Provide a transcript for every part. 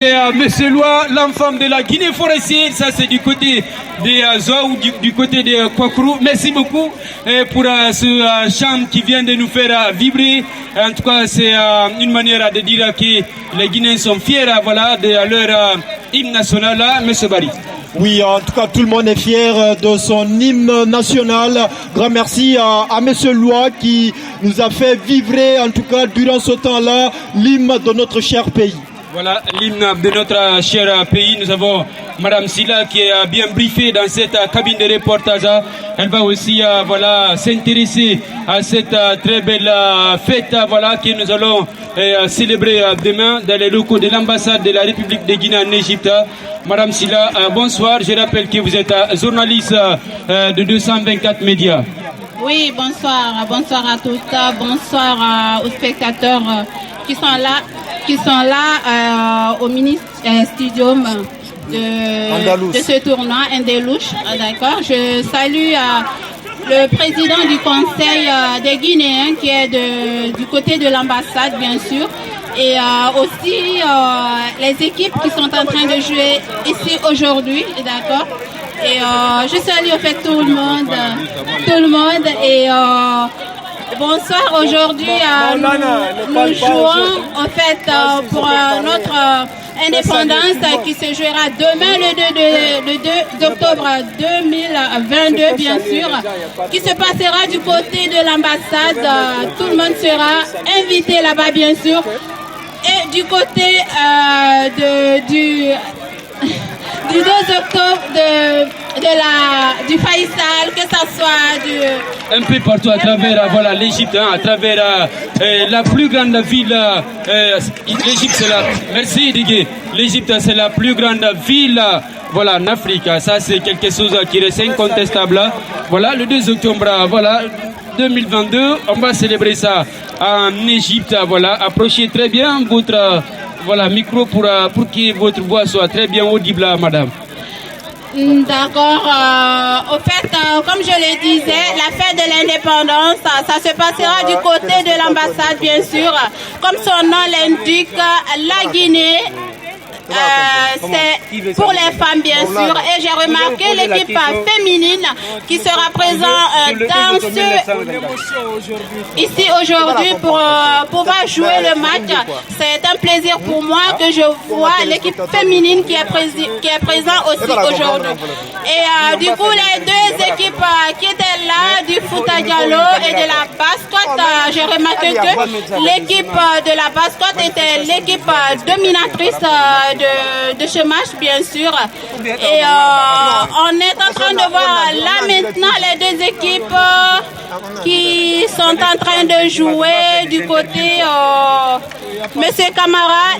Monsieur Loa, l'enfant de la Guinée forestière, ça c'est du côté des Zoa ou du côté de Kwakrou. Merci beaucoup pour ce chant qui vient de nous faire vibrer. En tout cas, c'est une manière de dire que les Guinéens sont fiers voilà, de leur hymne national. Là, Monsieur Barry. Oui, en tout cas, tout le monde est fier de son hymne national. Grand merci à Monsieur Loa qui nous a fait vibrer, en tout cas, durant ce temps-là, l'hymne de notre cher pays. Voilà l'hymne de notre cher pays. Nous avons Madame Silla qui est bien briefée dans cette cabine de reportage. Elle va aussi voilà, s'intéresser à cette très belle fête voilà, que nous allons célébrer demain dans les locaux de l'ambassade de la République de Guinée en Égypte. Madame Silla, bonsoir. Je rappelle que vous êtes journaliste de 224 médias. Oui, bonsoir. Bonsoir à toutes. Bonsoir aux spectateurs qui sont là au mini-studium de ce tournoi Indelouche. D'accord. Je salue le président du conseil des Guinéens qui est du côté de l'ambassade, bien sûr. Et aussi les équipes qui sont en train de jouer ici aujourd'hui. D'accord. Et je salue en fait tout le monde. Et bonsoir, aujourd'hui nous jouons en fait pour notre indépendance qui se jouera demain le 2 octobre 2022 bien sûr, qui se passera du côté de l'ambassade. Tout le monde sera invité là-bas bien sûr. Et du côté du 2 octobre du Faisal, que ça soit un peu partout à travers voilà, l'Égypte, à travers la plus grande ville. L'Égypte, c'est la. Merci Didier. L'Égypte, c'est la plus grande ville. Voilà, en Afrique. Ça, c'est quelque chose qui reste incontestable. Voilà, le 2 octobre, voilà, 2022, on va célébrer ça en Égypte. Voilà, approchez très bien votre voilà, micro pour que votre voix soit très bien audible, madame. D'accord. Au fait, comme je le disais, la fête de l'indépendance, ça se passera du côté de l'ambassade, bien sûr. Comme son nom l'indique, la Guinée, c'est pour les femmes, bien sûr. Et j'ai remarqué l'équipe féminine qui sera présente ici aujourd'hui pour pouvoir jouer le match. C'est un plaisir pour moi que je vois l'équipe féminine qui est présente aussi aujourd'hui. Et du coup, les deux équipes qui étaient là, du Fouta Diallo et de la basket, j'ai remarqué que l'équipe de la basket était l'équipe dominatrice de ce match, bien sûr. Et on est en train de voir là maintenant les deux équipes qui sont en train de jouer du côté Monsieur Camara,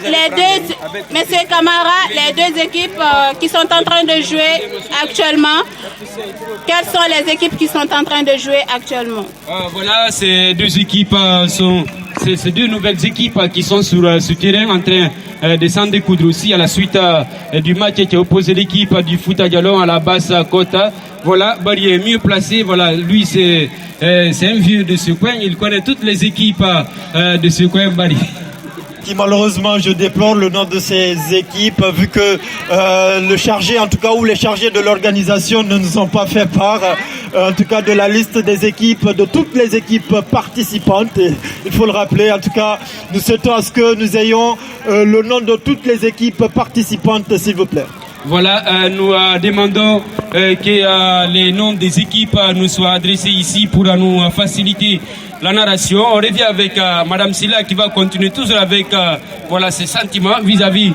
les deux équipes qui sont en train de jouer actuellement. Quelles sont les équipes qui sont en train de jouer actuellement? Voilà, ces deux équipes ces deux nouvelles équipes qui sont sur ce terrain en train de s'en découdre aussi à la suite du match qui a opposé l'équipe du Fouta Diallo à la basse côte. Voilà, Barry est mieux placé. Voilà, lui c'est un vieux de ce coin. Il connaît toutes les équipes de ce coin, Barry. Malheureusement, je déplore le nom de ces équipes vu que le chargé, en tout cas, ou les chargés de l'organisation ne nous ont pas fait part, en tout cas, de la liste des équipes, de toutes les équipes participantes. Et il faut le rappeler, en tout cas, nous souhaitons à ce que nous ayons le nom de toutes les équipes participantes, s'il vous plaît. Voilà, nous demandons que les noms des équipes nous soient adressés ici pour nous faciliter la narration. On revient avec Madame Silla qui va continuer toujours avec voilà, ses sentiments vis-à-vis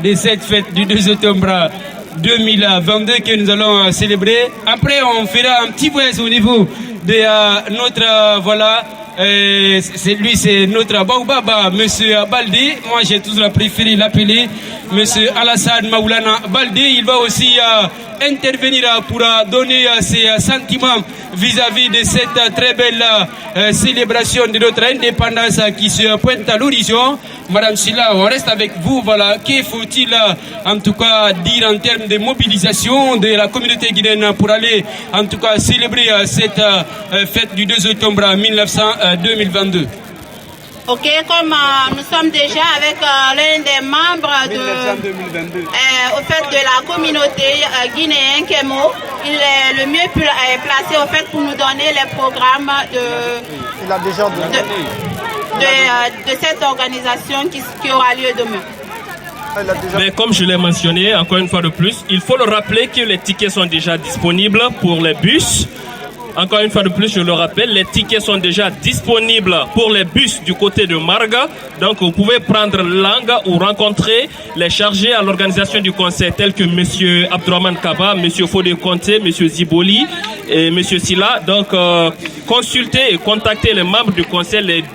de cette fête du 2 octobre 2022 que nous allons célébrer. Après, on fera un petit voyage au niveau de notre voilà. C'est notre Baobaba, Monsieur Baldé. Moi, j'ai toujours préféré l'appeler Monsieur Alassane Maoulana Baldé. Il va aussi intervenir pour donner ses sentiments vis-à-vis de cette très belle célébration de notre indépendance qui se pointe à l'horizon. Madame Silla, on reste avec vous. Voilà, que faut-il en tout cas dire en termes de mobilisation de la communauté guinéenne pour aller en tout cas célébrer cette fête du 2 octobre 2022? Ok, comme nous sommes déjà avec l'un des membres au fait de la communauté guinéenne Kemo, il est le mieux placé au fait pour nous donner les programmes de cette organisation qui aura lieu demain. Mais comme je l'ai mentionné encore une fois de plus, il faut le rappeler que les tickets sont déjà disponibles pour les bus. Encore une fois de plus, je le rappelle, les tickets sont déjà disponibles pour les bus du côté de Marga. Donc, vous pouvez prendre langue ou rencontrer les chargés à l'organisation du conseil, tels que M. Abdourahmane Kaba, M. Fodé Conté, M. Ziboli et M. Silla. Donc, consultez et contactez les membres du conseil.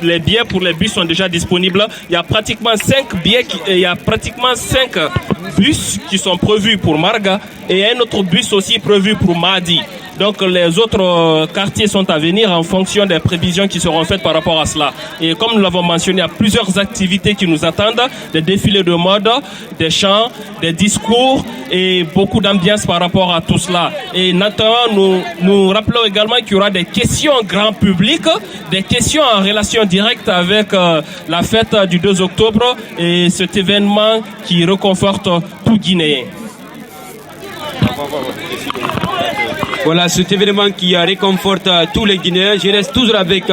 Les billets pour les bus sont déjà disponibles. Il y a pratiquement 5 billets, il y a pratiquement 5 bus qui sont prévus pour Marga et un autre bus aussi prévu pour Madi. Donc les autres quartiers sont à venir en fonction des prévisions qui seront faites par rapport à cela. Et comme nous l'avons mentionné, il y a plusieurs activités qui nous attendent, des défilés de mode, des chants, des discours et beaucoup d'ambiance par rapport à tout cela. Et notamment, nous rappelons également qu'il y aura des questions grand public, des questions en relation directe avec la fête du 2 octobre et cet événement qui réconforte tout Guinéen. Voilà, cet événement qui réconforte tous les Guinéens. Je reste toujours avec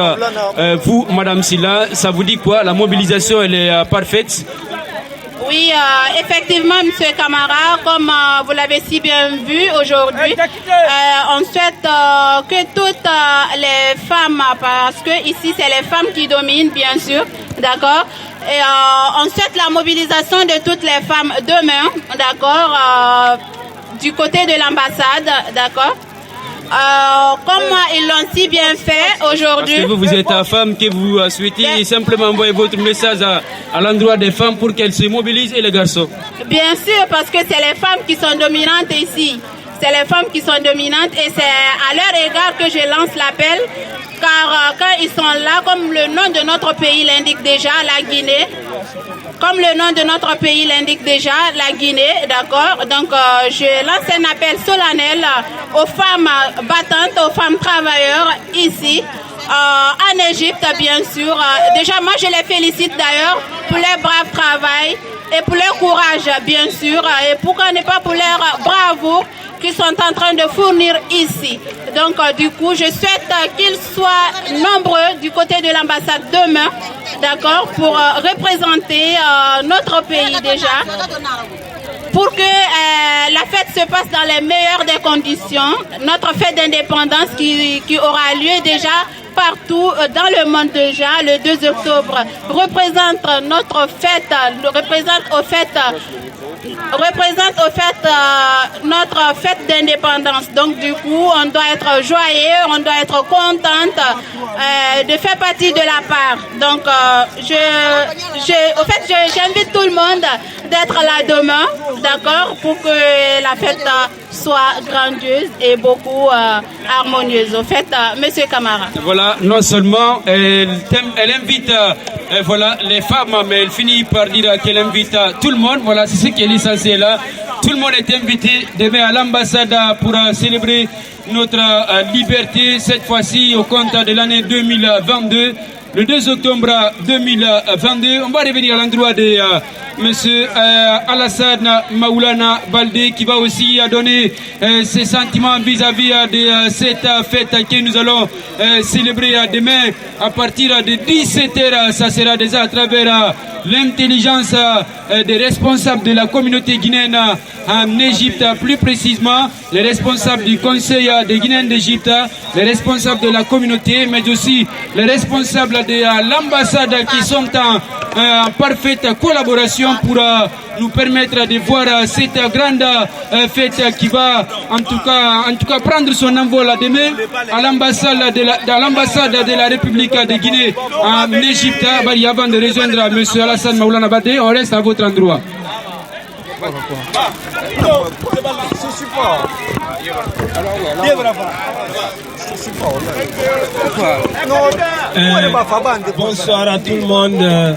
vous, Madame Silla. Ça vous dit quoi? La mobilisation, elle est parfaite? Oui, effectivement, M. Camara, comme vous l'avez si bien vu aujourd'hui, on souhaite que toutes les femmes, parce que ici c'est les femmes qui dominent, bien sûr, d'accord, et on souhaite la mobilisation de toutes les femmes demain, d'accord, du côté de l'ambassade, d'accord. Comme ils l'ont si bien fait aujourd'hui. Parce que vous êtes une femme que vous souhaitez simplement envoyer votre message à l'endroit des femmes pour qu'elles se mobilisent et les garçons. Bien sûr, parce que c'est les femmes qui sont dominantes ici. C'est les femmes qui sont dominantes et c'est à leur égard que je lance l'appel. Car quand ils sont là, comme le nom de notre pays l'indique déjà, la Guinée, comme le nom de notre pays l'indique déjà, la Guinée, d'accord. Donc, je lance un appel solennel aux femmes battantes, aux femmes travailleurs ici, en Égypte, bien sûr. Déjà, moi, je les félicite d'ailleurs pour leur brave travail et pour leur courage, bien sûr, et pourquoi ne pas pour leur bravoure qu'ils sont en train de fournir ici. Donc, du coup, je souhaite qu'ils soient nombreux du côté de l'ambassade demain, d'accord, pour représenter notre pays déjà, pour que la fête se passe dans les meilleures des conditions. Notre fête d'indépendance qui aura lieu déjà partout dans le monde déjà, le 2 octobre, représente notre fête, représente au fait notre fête d'indépendance. Donc du coup, on doit être joyeux, on doit être contente de faire partie de la part. Donc j'invite tout le monde d'être là demain, d'accord, pour que la fête soit grandiose et beaucoup harmonieuse. Au fait, Monsieur Camara. Voilà, non seulement elle invite voilà, les femmes, mais elle finit par dire qu'elle invite tout le monde. Voilà, c'est ce qui est l'essentiel là. Tout le monde est invité demain à l'ambassade pour célébrer notre liberté, cette fois-ci au compte de l'année 2022. Le 2 octobre 2022, on va revenir à l'endroit de Monsieur Alassane Maoulana Baldé qui va aussi donner ses sentiments vis-à-vis de cette fête que nous allons célébrer demain à partir de 17h. Ça sera déjà à travers l'intelligence des responsables de la communauté guinéenne en Égypte, plus précisément les responsables du Conseil des Guinéens d'Égypte, les responsables de la communauté, mais aussi les responsables de l'ambassade qui sont en parfaite collaboration pour nous permettre de voir cette grande fête qui va en tout cas prendre son envol demain à l'ambassade de la République de Guinée en Égypte. Avant de rejoindre M. Alassane Maoulana Baldé, on reste à votre endroit. Bonsoir à tout le monde.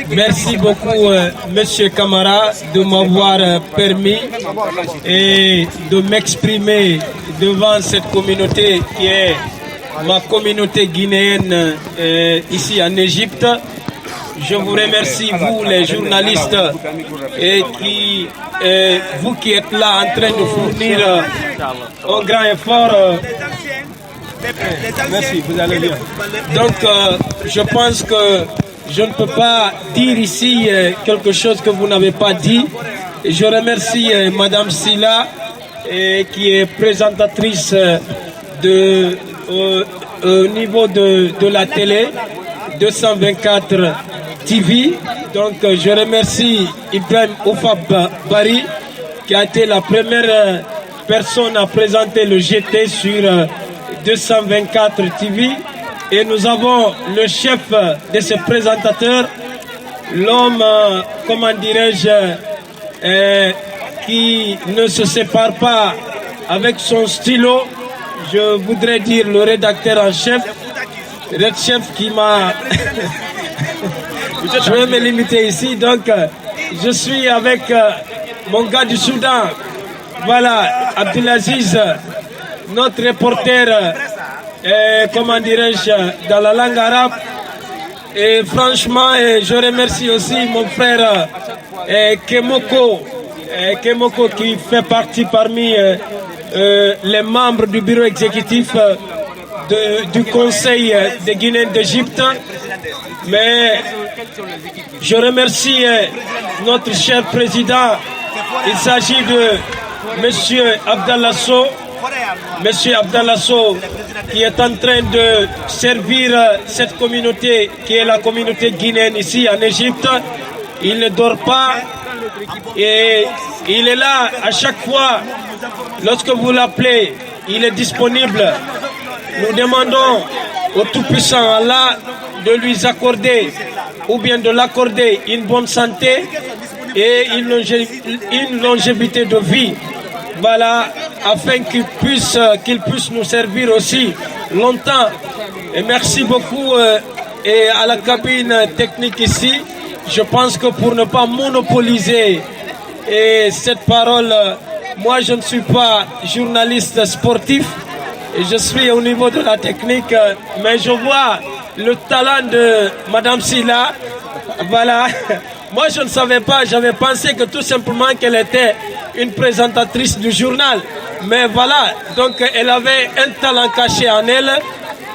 Merci beaucoup, Monsieur Camara, de m'avoir permis et de m'exprimer devant cette communauté qui est ma communauté guinéenne ici en Égypte. Je vous remercie, vous les journalistes, et vous qui êtes là en train de fournir un grand effort. Merci, vous allez bien. Donc, je pense que je ne peux pas dire ici quelque chose que vous n'avez pas dit. Et je remercie Madame Silla, qui est présentatrice au niveau de la télé 224 TV. Donc, je remercie Ibrahim Oufab Bari, qui a été la première personne à présenter le GT sur 224 TV. Et nous avons le chef de ce présentateur, l'homme, comment dirais-je, qui ne se sépare pas avec son stylo. Je voudrais dire le rédacteur en chef, Red Chef, qui m'a... Je vais me limiter ici. Donc, je suis avec mon gars du Soudan. Voilà, Abdelaziz, notre reporter, comment dirais-je, dans la langue arabe. Et franchement, je remercie aussi mon frère Kemoko, qui fait partie parmi les membres du bureau exécutif du Conseil des Guinéens d'Égypte. Mais je remercie notre cher président. Il s'agit de Monsieur Abdallah Sow. Monsieur Abdallah Sow, qui est en train de servir cette communauté qui est la communauté guinéenne ici en Égypte. Il ne dort pas et il est là à chaque fois. Lorsque vous l'appelez, il est disponible. Nous demandons au Tout-Puissant Allah de lui accorder ou bien de l'accorder une bonne santé et une longévité de vie. Voilà, afin qu'il puisse nous servir aussi longtemps. Et merci beaucoup et à la cabine technique ici. Je pense que pour ne pas monopoliser cette parole, moi je ne suis pas journaliste sportif, et je suis au niveau de la technique, mais je vois le talent de Madame Silla. Voilà. Moi, je ne savais pas, j'avais pensé que tout simplement qu'elle était une présentatrice du journal. Mais voilà, donc elle avait un talent caché en elle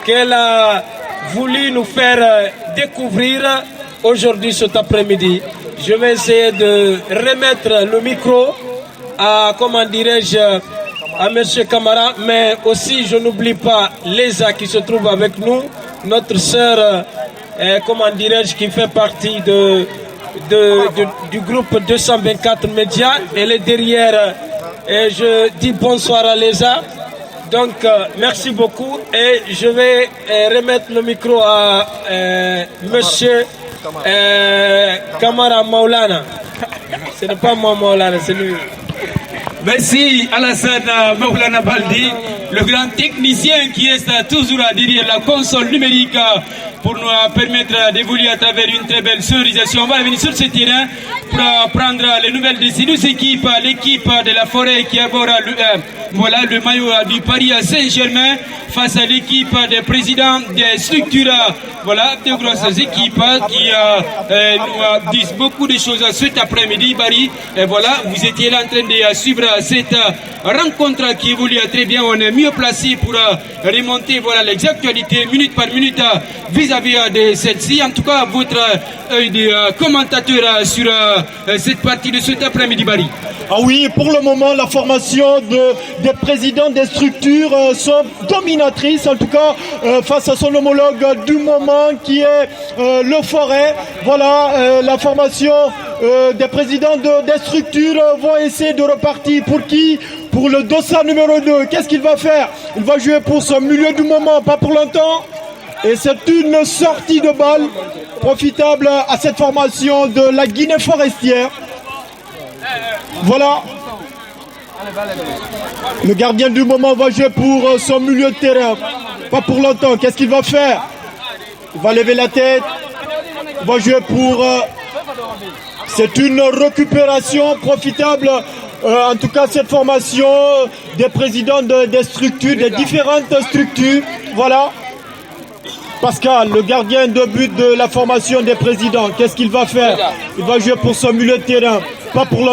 qu'elle a voulu nous faire découvrir aujourd'hui, cet après-midi. Je vais essayer de remettre le micro à, comment dirais-je, à M. Camara, mais aussi je n'oublie pas Léza qui se trouve avec nous, notre sœur, comment dirais-je, qui fait partie du groupe 224 Médias. Elle est derrière et je dis bonsoir à Léza. Donc merci beaucoup et je vais remettre le micro à monsieur Kamara Maulana. Ce n'est pas moi Maulana, c'est lui. Merci Alassane Maulana Baldi, le grand technicien qui est toujours derrière la console numérique pour nous permettre d'évoluer à travers une très belle sonorisation. On va venir sur ce terrain pour prendre les nouvelles de ces deux équipes. L'équipe de la Forêt qui aura le maillot du Paris Saint-Germain face à l'équipe des présidents des structures. Voilà, deux grosses équipes qui nous disent beaucoup de choses cet après-midi, Barry. Et voilà, vous étiez là en train de suivre cette rencontre qui évolue très bien. On est mieux placé pour remonter les actualités minute par minute vis-à-vis de celle-ci. En tout cas, votre œil de commentateur sur cette partie de cet après-midi, Barry. Ah oui, pour le moment, la formation des présidents des structures sont dominatrices, en tout cas face à son homologue du moment qui est le Forêt. Voilà, la formation des présidents des structures vont essayer de repartir pour qui? Pour le dossard numéro 2. Qu'est-ce qu'il va faire? Il va jouer pour son milieu du moment, pas pour longtemps. Et c'est une sortie de balle profitable à cette formation de la Guinée forestière. Voilà. Le gardien du moment va jouer pour son milieu de terrain. Pas pour longtemps. Qu'est-ce qu'il va faire? Il va lever la tête. Il va jouer pour... C'est une récupération profitable en tout cas cette formation des présidents des structures, des différentes structures. Voilà. Pascal, le gardien de but de la formation des présidents, qu'est-ce qu'il va faire? Il va jouer pour son milieu de terrain, pas pour